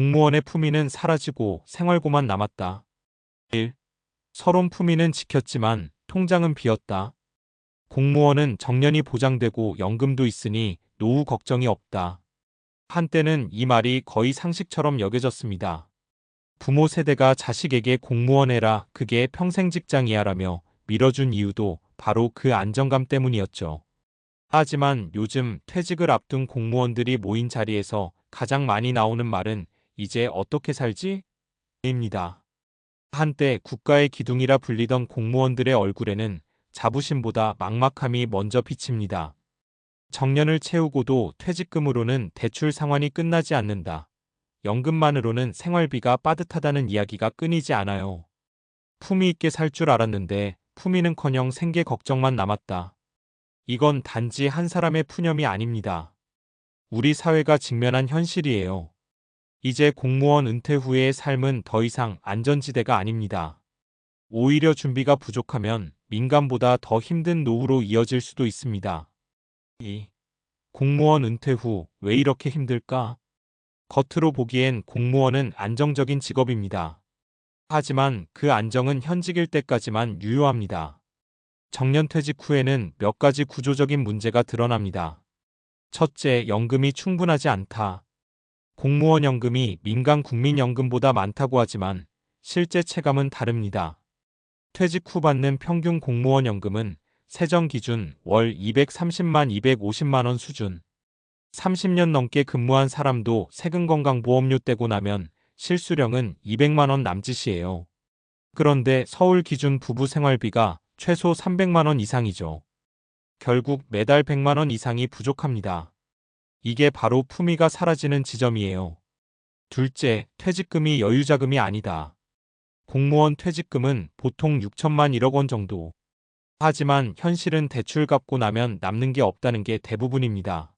공무원의 품위는 사라지고 생활고만 남았다. 1. 서론 품위는 지켰지만 통장은 비었다. 공무원은 정년이 보장되고 연금도 있으니 노후 걱정이 없다. 한때는 이 말이 거의 상식처럼 여겨졌습니다. 부모 세대가 자식에게 공무원 해라, 그게 평생 직장이야 라며 밀어준 이유도 바로 그 안정감 때문이었죠. 하지만 요즘 퇴직을 앞둔 공무원들이 모인 자리에서 가장 많이 나오는 말은 이제 어떻게 살지? 입니다. 한때 국가의 기둥이라 불리던 공무원들의 얼굴에는 자부심보다 막막함이 먼저 비칩니다. 정년을 채우고도 퇴직금으로는 대출 상환이 끝나지 않는다. 연금만으로는 생활비가 빠듯하다는 이야기가 끊이지 않아요. 품위 있게 살 줄 알았는데 품위는커녕 생계 걱정만 남았다. 이건 단지 한 사람의 푸념이 아닙니다. 우리 사회가 직면한 현실이에요. 이제 공무원 은퇴 후의 삶은 더 이상 안전지대가 아닙니다. 오히려 준비가 부족하면 민간보다 더 힘든 노후로 이어질 수도 있습니다. 2. 공무원 은퇴 후 왜 이렇게 힘들까? 겉으로 보기엔 공무원은 안정적인 직업입니다. 하지만 그 안정은 현직일 때까지만 유효합니다. 정년퇴직 후에는 몇 가지 구조적인 문제가 드러납니다. 첫째, 연금이 충분하지 않다. 공무원 연금이 민간 국민연금보다 많다고 하지만 실제 체감은 다릅니다. 퇴직 후 받는 평균 공무원 연금은 세정 기준 월 230만 250만 원 수준. 30년 넘게 근무한 사람도 세금건강보험료 떼고 나면 실수령은 200만 원 남짓이에요. 그런데 서울 기준 부부 생활비가 최소 300만 원 이상이죠. 결국 매달 100만 원 이상이 부족합니다. 이게 바로 품위가 사라지는 지점이에요. 둘째, 퇴직금이 여유자금이 아니다. 공무원 퇴직금은 보통 6천만 1억 원 정도. 하지만 현실은 대출 갚고 나면 남는 게 없다는 게 대부분입니다.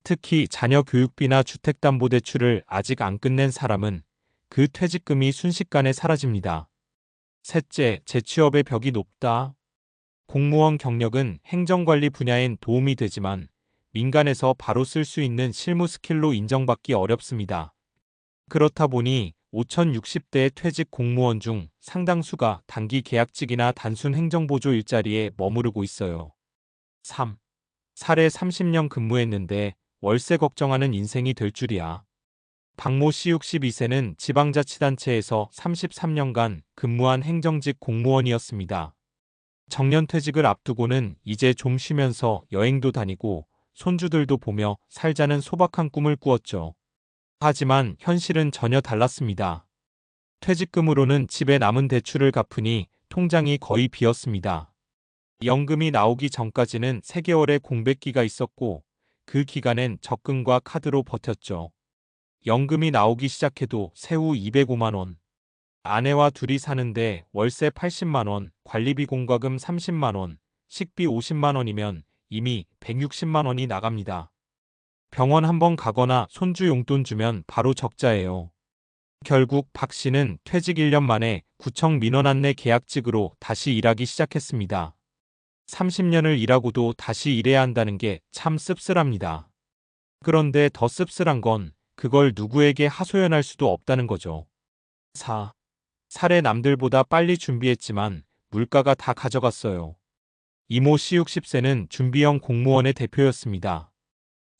특히 자녀 교육비나 주택담보대출을 아직 안 끝낸 사람은 그 퇴직금이 순식간에 사라집니다. 셋째, 재취업의 벽이 높다. 공무원 경력은 행정관리 분야엔 도움이 되지만 민간에서 바로 쓸 수 있는 실무 스킬로 인정받기 어렵습니다. 그렇다 보니 5,060대 퇴직 공무원 중 상당수가 단기 계약직이나 단순 행정보조 일자리에 머무르고 있어요. 3. 사례 30년 근무했는데 월세 걱정하는 인생이 될 줄이야. 박모 씨 62세는 지방자치단체에서 33년간 근무한 행정직 공무원이었습니다. 정년퇴직을 앞두고는 이제 좀 쉬면서 여행도 다니고 손주들도 보며 살자는 소박한 꿈을 꾸었죠. 하지만 현실은 전혀 달랐습니다. 퇴직금으로는 집에 남은 대출을 갚으니 통장이 거의 비었습니다. 연금이 나오기 전까지는 3개월의 공백기가 있었고 그 기간엔 적금과 카드로 버텼죠. 연금이 나오기 시작해도 세후 205만 원. 아내와 둘이 사는데 월세 80만 원, 관리비 공과금 30만 원, 식비 50만 원이면 이미 160만 원이 나갑니다. 병원 한번 가거나 손주 용돈 주면 바로 적자예요. 결국 박 씨는 퇴직 1년 만에 구청 민원 안내 계약직으로 다시 일하기 시작했습니다. 30년을 일하고도 다시 일해야 한다는 게 참 씁쓸합니다. 그런데 더 씁쓸한 건 그걸 누구에게 하소연할 수도 없다는 거죠. 4. 사례 남들보다 빨리 준비했지만 물가가 다 가져갔어요. 이모 씨 60세는 준비형 공무원의 대표였습니다.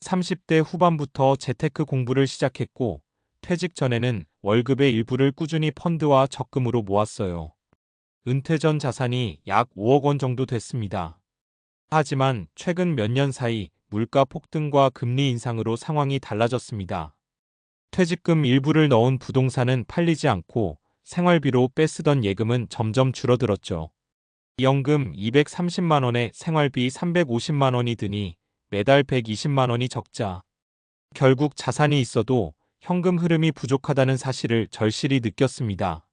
30대 후반부터 재테크 공부를 시작했고 퇴직 전에는 월급의 일부를 꾸준히 펀드와 적금으로 모았어요. 은퇴 전 자산이 약 5억 원 정도 됐습니다. 하지만 최근 몇 년 사이 물가 폭등과 금리 인상으로 상황이 달라졌습니다. 퇴직금 일부를 넣은 부동산은 팔리지 않고 생활비로 빼쓰던 예금은 점점 줄어들었죠. 연금 230만 원에 생활비 350만 원이 드니 매달 120만 원이 적자. 결국 자산이 있어도 현금 흐름이 부족하다는 사실을 절실히 느꼈습니다.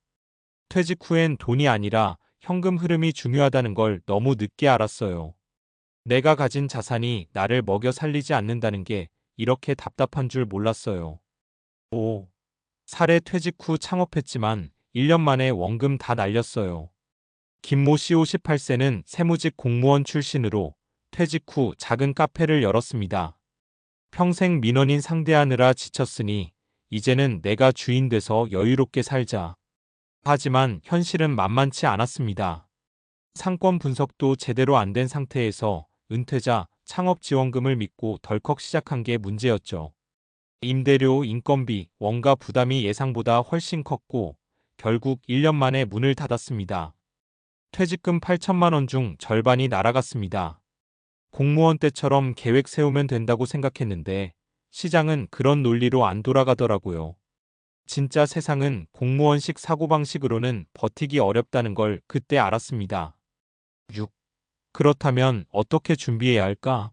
퇴직 후엔 돈이 아니라 현금 흐름이 중요하다는 걸 너무 늦게 알았어요. 내가 가진 자산이 나를 먹여 살리지 않는다는 게 이렇게 답답한 줄 몰랐어요. 5. 사례 퇴직 후 창업했지만 1년 만에 원금 다 날렸어요. 김모 씨 58세는 세무직 공무원 출신으로 퇴직 후 작은 카페를 열었습니다. 평생 민원인 상대하느라 지쳤으니 이제는 내가 주인 돼서 여유롭게 살자. 하지만 현실은 만만치 않았습니다. 상권 분석도 제대로 안 된 상태에서 은퇴자 창업지원금을 믿고 덜컥 시작한 게 문제였죠. 임대료, 인건비, 원가 부담이 예상보다 훨씬 컸고 결국 1년 만에 문을 닫았습니다. 퇴직금 8천만 원 중 절반이 날아갔습니다. 공무원 때처럼 계획 세우면 된다고 생각했는데 시장은 그런 논리로 안 돌아가더라고요. 진짜 세상은 공무원식 사고방식으로는 버티기 어렵다는 걸 그때 알았습니다. 6. 그렇다면 어떻게 준비해야 할까?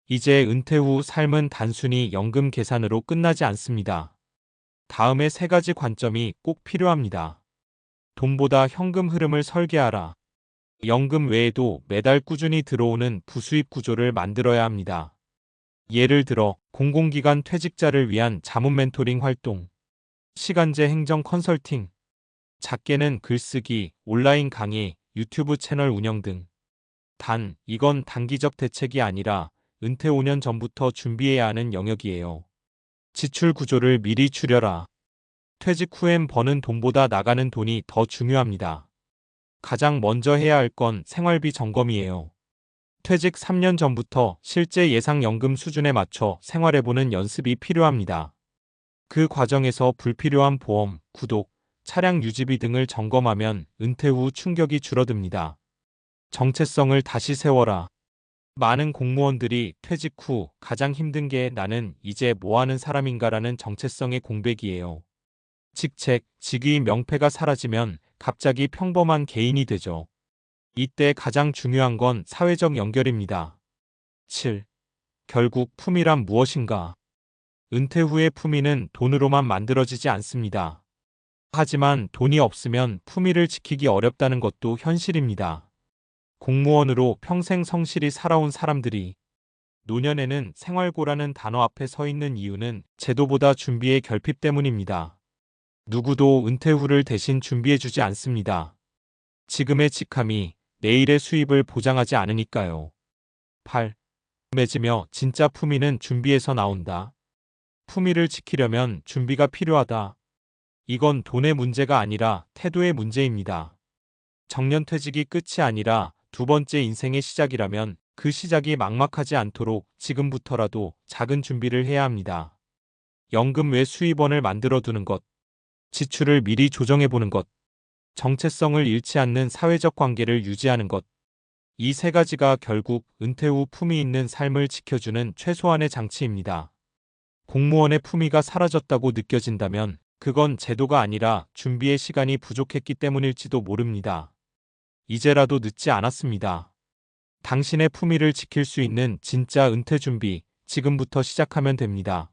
이제 은퇴 후 삶은 단순히 연금 계산으로 끝나지 않습니다. 다음에 3가지 관점이 꼭 필요합니다. 돈보다 현금 흐름을 설계하라. 연금 외에도 매달 꾸준히 들어오는 부수입 구조를 만들어야 합니다. 예를 들어 공공기관 퇴직자를 위한 자문 멘토링 활동, 시간제 행정 컨설팅, 작게는 글쓰기, 온라인 강의, 유튜브 채널 운영 등. 단, 이건 단기적 대책이 아니라 은퇴 5년 전부터 준비해야 하는 영역이에요. 지출 구조를 미리 추려라. 퇴직 후엔 버는 돈보다 나가는 돈이 더 중요합니다. 가장 먼저 해야 할 건 생활비 점검이에요. 퇴직 3년 전부터 실제 예상연금 수준에 맞춰 생활해보는 연습이 필요합니다. 그 과정에서 불필요한 보험, 구독, 차량 유지비 등을 점검하면 은퇴 후 충격이 줄어듭니다. 정체성을 다시 세워라. 많은 공무원들이 퇴직 후 가장 힘든 게 나는 이제 뭐 하는 사람인가라는 정체성의 공백이에요. 직책, 직위 명패가 사라지면 갑자기 평범한 개인이 되죠. 이때 가장 중요한 건 사회적 연결입니다. 7. 결국 품위란 무엇인가? 은퇴 후의 품위는 돈으로만 만들어지지 않습니다. 하지만 돈이 없으면 품위를 지키기 어렵다는 것도 현실입니다. 공무원으로 평생 성실히 살아온 사람들이 노년에는 생활고라는 단어 앞에 서 있는 이유는 제도보다 준비의 결핍 때문입니다. 누구도 은퇴 후를 대신 준비해주지 않습니다. 지금의 직함이 내일의 수입을 보장하지 않으니까요. 8. 맺으며 진짜 품위는 준비에서 나온다. 품위를 지키려면 준비가 필요하다. 이건 돈의 문제가 아니라 태도의 문제입니다. 정년퇴직이 끝이 아니라 2번째 인생의 시작이라면 그 시작이 막막하지 않도록 지금부터라도 작은 준비를 해야 합니다. 연금 외 수입원을 만들어두는 것, 지출을 미리 조정해보는 것, 정체성을 잃지 않는 사회적 관계를 유지하는 것. 이 3가지가 결국 은퇴 후 품위 있는 삶을 지켜주는 최소한의 장치입니다. 공무원의 품위가 사라졌다고 느껴진다면 그건 제도가 아니라 준비의 시간이 부족했기 때문일지도 모릅니다. 이제라도 늦지 않았습니다. 당신의 품위를 지킬 수 있는 진짜 은퇴 준비, 지금부터 시작하면 됩니다.